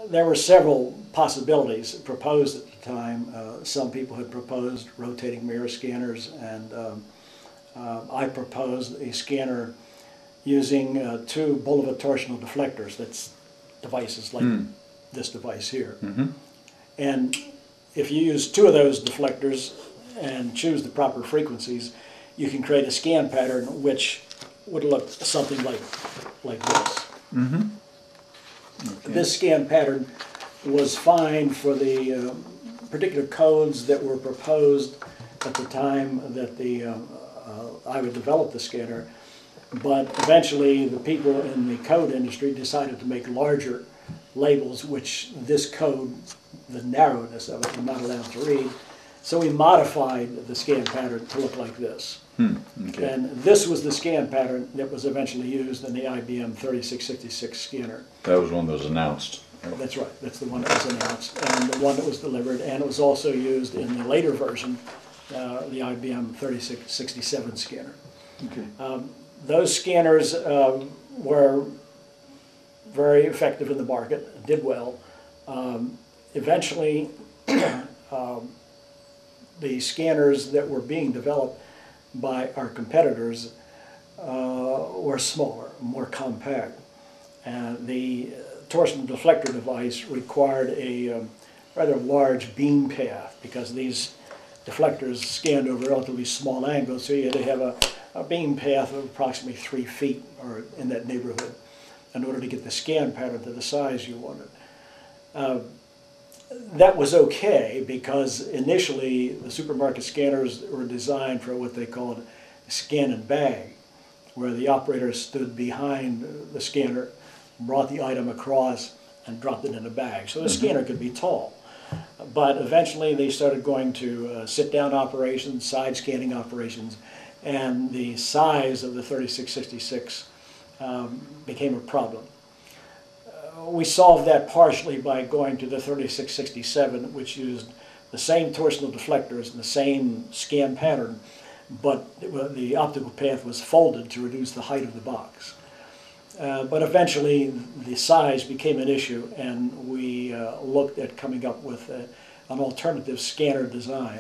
there were several possibilities proposed at the time. Some people had proposed rotating mirror scanners, and I proposed a scanner using two Bulova torsional deflectors. That's devices like this device here. And if you use two of those deflectors and choose the proper frequencies, you can create a scan pattern which would look something like this. Okay. This scan pattern was fine for the particular codes that were proposed at the time that I would develop the scanner, but eventually the people in the code industry decided to make larger labels, which this code, the narrowness of it, was not allowed to read. So we modified the scan pattern to look like this. Okay. And this was the scan pattern that was eventually used in the IBM 3666 scanner. That was one that was announced. That's right. That's the one that was announced and the one that was delivered. And it was also used in the later version, the IBM 3667 scanner. Okay. Those scanners were very effective in the market, did well. Eventually, the scanners that were being developed by our competitors were smaller, more compact. And the torsional deflector device required a rather large beam path because these deflectors scanned over relatively small angles, so you had to have a beam path of approximately 3 feet or in that neighborhood in order to get the scan pattern to the size you wanted. That was okay because initially the supermarket scanners were designed for what they called scan and bag, where the operator stood behind the scanner, brought the item across, and dropped it in a bag. So the scanner could be tall. But eventually they started going to sit-down operations, side scanning operations, and the size of the 3666 became a problem. We solved that partially by going to the 3667, which used the same torsional deflectors and the same scan pattern, but the optical path was folded to reduce the height of the box. But eventually the size became an issue, and we looked at coming up with an alternative scanner design.